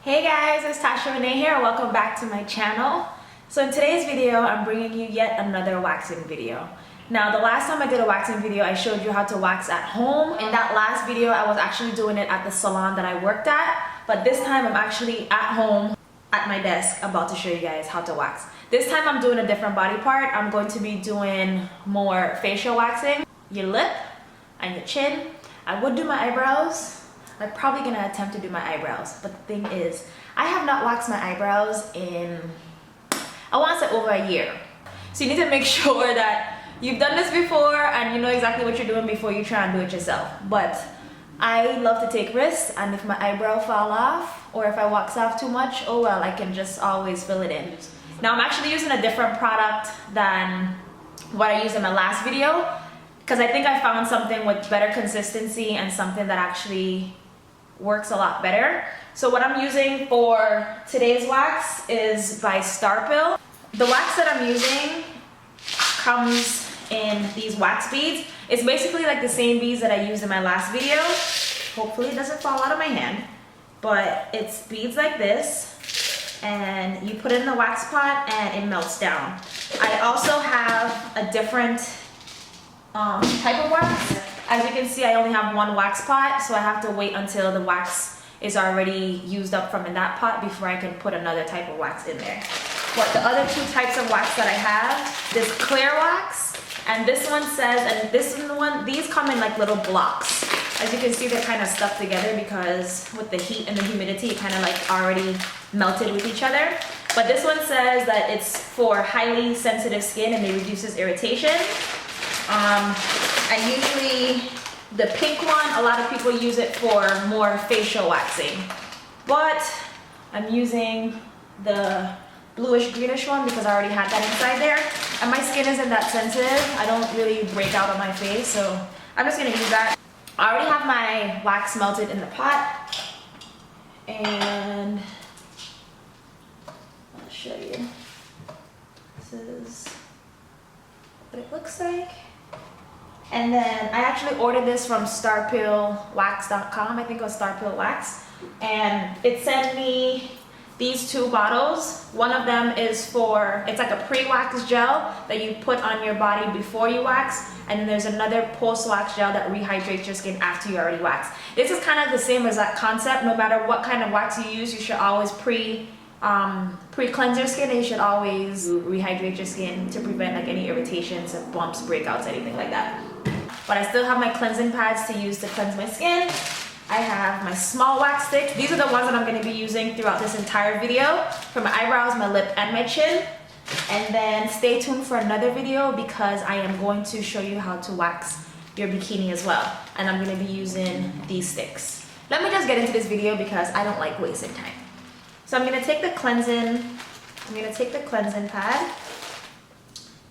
Hey guys, it's Taasha Renee here. Welcome back to my channel. So in today's video, I'm bringing you yet another waxing video. Now, the last time I did a waxing video, I showed you how to wax at home. In that last video, I was actually doing it at the salon that I worked at. But this time, I'm actually at home at my desk about to show you guys how to wax. This time, I'm doing a different body part. I'm going to be doing more facial waxing. Your lip and your chin. I would do my eyebrows. I'm probably gonna attempt to do my eyebrows, but the thing is, I have not waxed my eyebrows in, I want to say over a year. So you need to make sure that you've done this before and you know exactly what you're doing before you try and do it yourself. But I love to take risks, and if my eyebrow fall off or if I wax off too much, oh well, I can just always fill it in. Now I'm actually using a different product than what I used in my last video, because I think I found something with better consistency and something that actually works a lot better. So what I'm using for today's wax is by Starpill. The wax that I'm using comes in these wax beads. It's basically like the same beads that I used in my last video. Hopefully it doesn't fall out of my hand, but it's beads like this, and you put it in the wax pot and it melts down. I also have a different type of wax. As you can see, I only have one wax pot, so I have to wait until the wax is already used up from in that pot before I can put another type of wax in there. But the other two types of wax that I have, this clear wax, and this one says, and this one, these come in like little blocks. As you can see, they're kind of stuck together because with the heat and the humidity, it kind of like already melted with each other. But this one says that it's for highly sensitive skin and it reduces irritation. And usually the pink one, a lot of people use it for more facial waxing, but I'm using the bluish greenish one because I already had that inside there, and my skin isn't that sensitive. I don't really break out on my face, so I'm just gonna use that. I already have my wax melted in the pot, and I'll show you. This is what it looks like. And then I actually ordered this from starpillwax.com. I think it was Starpill Wax. And it sent me these two bottles. One of them is for, it's like a pre-wax gel that you put on your body before you wax. And then there's another post-wax gel that rehydrates your skin after you already wax. This is kind of the same as that concept. No matter what kind of wax you use, you should always pre-cleanse your skin, and you should always rehydrate your skin to prevent like any irritations, bumps, breakouts, anything like that. But I still have my cleansing pads to use to cleanse my skin. I have my small wax sticks. These are the ones that I'm going to be using throughout this entire video for my eyebrows, my lip, and my chin. And then stay tuned for another video because I am going to show you how to wax your bikini as well. And I'm going to be using these sticks. Let me just get into this video because I don't like wasting time. So I'm going to take the cleansing pad,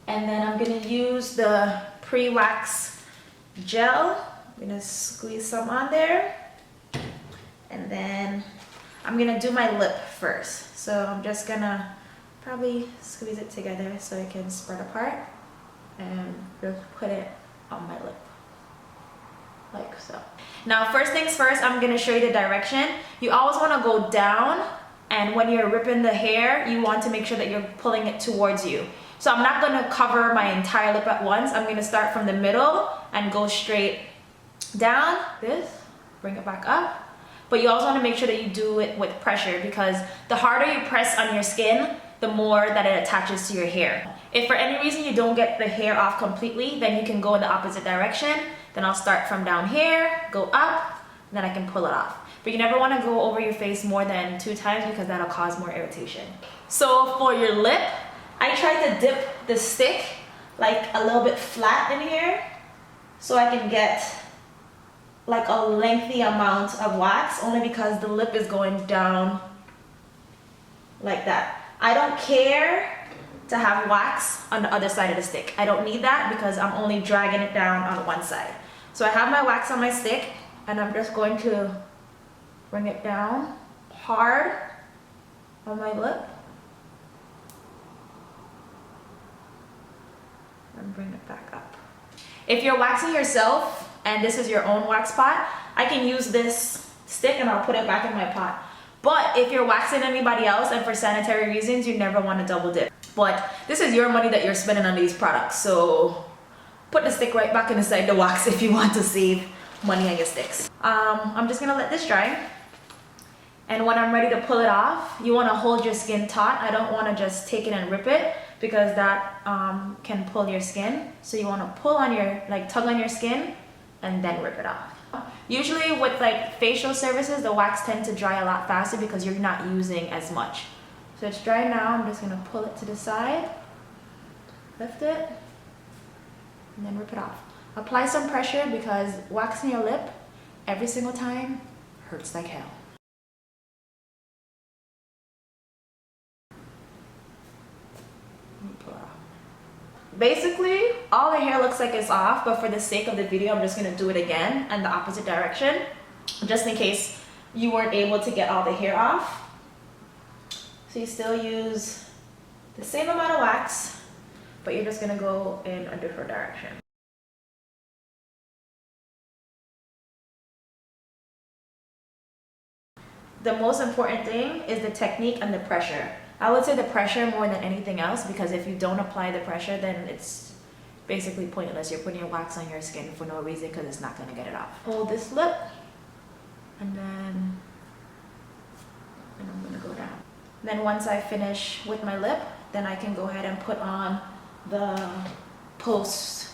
and then I'm going to use the pre-wax gel. I'm going to squeeze some on there, and then I'm going to do my lip first. So I'm just going to probably squeeze it together so it can spread apart, and just put it on my lip like so. Now first things first, I'm going to show you the direction. You always want to go down, and when you're ripping the hair, you want to make sure that you're pulling it towards you. So I'm not going to cover my entire lip at once. I'm going to start from the middle and go straight down, this, bring it back up. But you also want to make sure that you do it with pressure, because the harder you press on your skin, the more that it attaches to your hair. If for any reason you don't get the hair off completely, then you can go in the opposite direction. Then I'll start from down here, go up, and then I can pull it off. But you never want to go over your face more than 2 times because that'll cause more irritation. So for your lip, I try to dip the stick like a little bit flat in here so I can get like a lengthy amount of wax, only because the lip is going down like that. I don't care to have wax on the other side of the stick. I don't need that because I'm only dragging it down on one side. So I have my wax on my stick, and I'm just going to bring it down hard on my lip and bring it back up. If you're waxing yourself and this is your own wax pot, I can use this stick and I'll put it back in my pot. But if you're waxing anybody else and for sanitary reasons, you never want to double dip. But this is your money that you're spending on these products, so put the stick right back inside the wax if you want to save money on your sticks. I'm just gonna let this dry. And when I'm ready to pull it off, you want to hold your skin taut. I don't want to just take it and rip it because that can pull your skin. So you want to pull on your, like tug on your skin and then rip it off. Usually with like facial services, the wax tends to dry a lot faster because you're not using as much. So it's dry now. I'm just gonna pull it to the side, lift it, and then rip it off. Apply some pressure because waxing your lip every single time hurts like hell. Basically, all the hair looks like it's off, but for the sake of the video, I'm just gonna do it again in the opposite direction, just in case you weren't able to get all the hair off. So you still use the same amount of wax, but you're just gonna go in a different direction. The most important thing is the technique and the pressure. I would say the pressure more than anything else, because if you don't apply the pressure, then it's basically pointless. You're putting your wax on your skin for no reason because it's not going to get it off. Hold this lip, and I'm going to go down. Then once I finish with my lip, then I can go ahead and put on the post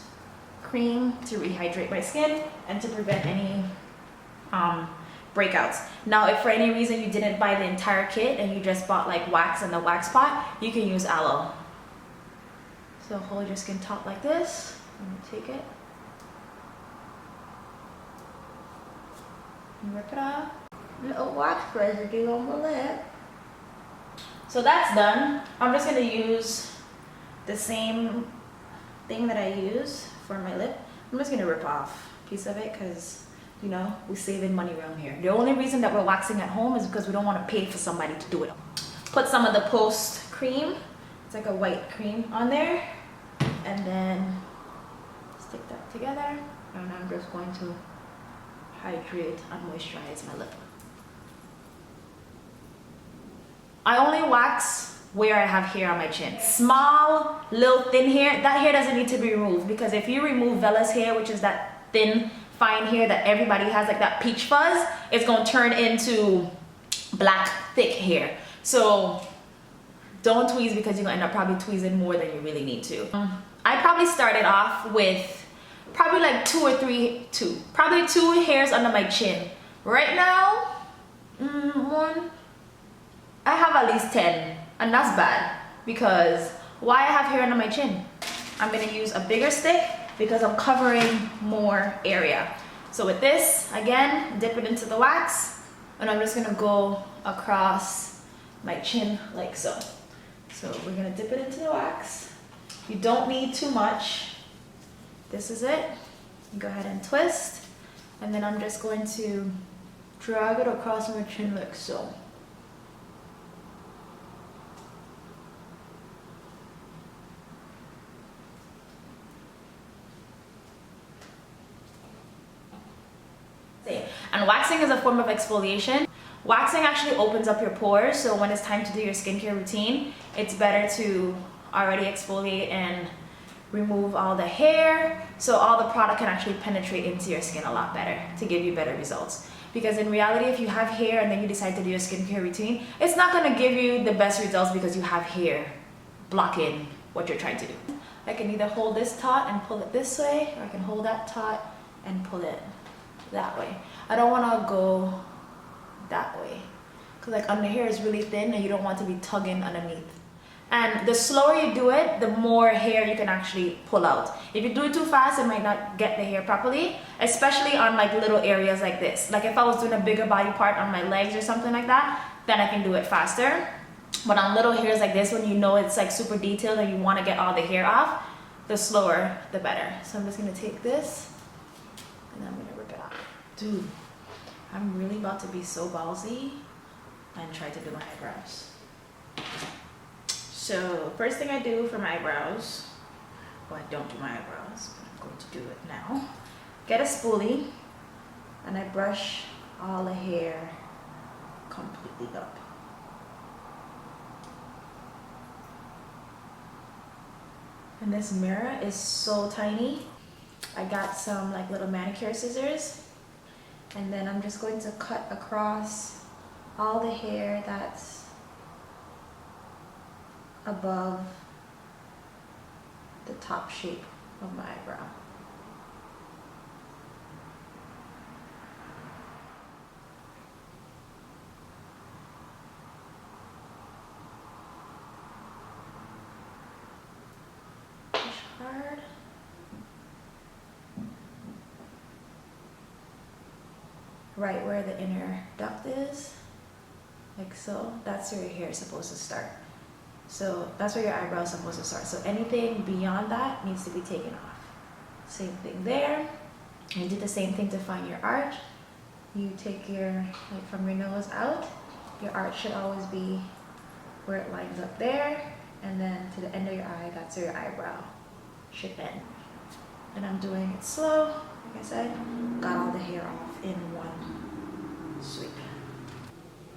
cream to rehydrate my skin and to prevent any breakouts. Now, if for any reason you didn't buy the entire kit and you just bought like wax and the wax pot, you can use aloe. So hold your skin taut like this, and take it and rip it off. Little wax residue on the lip. So that's done. I'm just gonna use the same thing that I use for my lip. I'm just gonna rip off a piece of it because, you know, we're saving money around here. The only reason that we're waxing at home is because we don't want to pay for somebody to do it. Put some of the post cream, it's like a white cream, on there, and then stick that together. And I'm just going to hydrate and moisturize my lip. I only wax where I have hair on my chin. Small, little thin hair, that hair doesn't need to be removed, because if you remove vellus hair, which is that thin, fine hair that everybody has, like that peach fuzz, it's gonna turn into black, thick hair. So don't tweeze, because you're gonna end up probably tweezing more than you really need to. I probably started off with probably like probably two hairs under my chin. Right now, I have at least 10, and that's bad, because why I have hair under my chin? I'm gonna use a bigger stick because I'm covering more area. So with this, again, dip it into the wax, and I'm just gonna go across my chin like so. So we're gonna dip it into the wax. You don't need too much. This is it. Go ahead and twist, and then I'm just going to drag it across my chin like so. And waxing is a form of exfoliation. Waxing actually opens up your pores, so when it's time to do your skincare routine, it's better to already exfoliate and remove all the hair, so all the product can actually penetrate into your skin a lot better to give you better results. Because in reality, if you have hair and then you decide to do your skincare routine, it's not going to give you the best results because you have hair blocking what you're trying to do. I can either hold this taut and pull it this way, or I can hold that taut and pull it that way. I don't want to go that way because like under here is really thin and you don't want to be tugging underneath. And the slower you do it, the more hair you can actually pull out. If you do it too fast, it might not get the hair properly, especially on like little areas like this. Like if I was doing a bigger body part on my legs or something like that, then I can do it faster. But on little hairs like this, when you know it's like super detailed and you want to get all the hair off, the slower the better. So I'm just going to take this and I'm going to rip it off. Dude, I'm really about to be so ballsy and try to do my eyebrows. So first thing I do for my eyebrows, well, I don't do my eyebrows, but I'm going to do it now. Get a spoolie and I brush all the hair completely up. And this mirror is so tiny. I got some like little manicure scissors, and then I'm just going to cut across all the hair that's above the top shape of my eyebrow. Push hard. Right where the inner duct is, like so. That's where your hair is supposed to start. So that's where your eyebrow is supposed to start. So anything beyond that needs to be taken off. Same thing there. You do the same thing to find your arch. You take your, like from your nose out, your arch should always be where it lines up there. And then to the end of your eye, that's where your eyebrow should end. And I'm doing it slow. Like I said, got all the hair off in one sweep.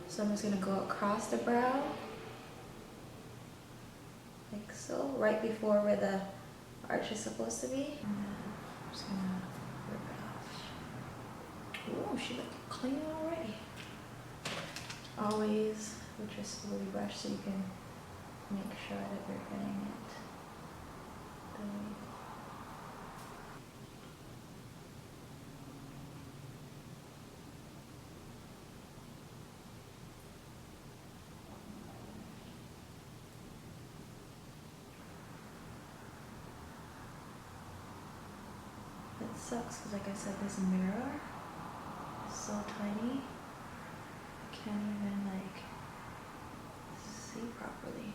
So I'm just gonna go across the brow, like so, right before where the arch is supposed to be. And then I'm just gonna rip it off. Ooh, she looking clean already. Always with your spoolie brush so you can make sure that you're getting it the way. It sucks because, like I said, this mirror is so tiny. I can't even like see properly.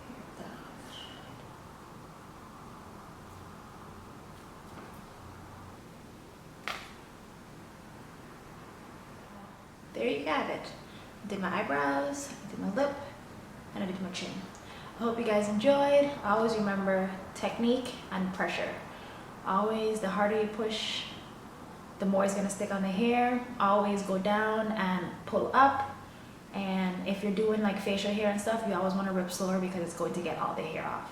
Here, there you have it. I did my eyebrows, I did my lip, and I did my chin. I hope you guys enjoyed. Always remember technique and pressure. Always, the harder you push, the more it's gonna stick on the hair. Always go down and pull up. And if you're doing like facial hair and stuff, you always wanna rip slower because it's going to get all the hair off.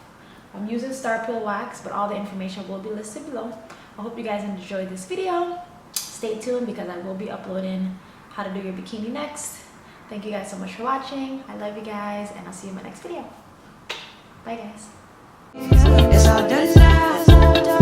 I'm using Star Peel wax, but all the information will be listed below. I hope you guys enjoyed this video. Stay tuned because I will be uploading how to do your bikini next. Thank you guys so much for watching. I love you guys, and I'll see you in my next video. Bye guys.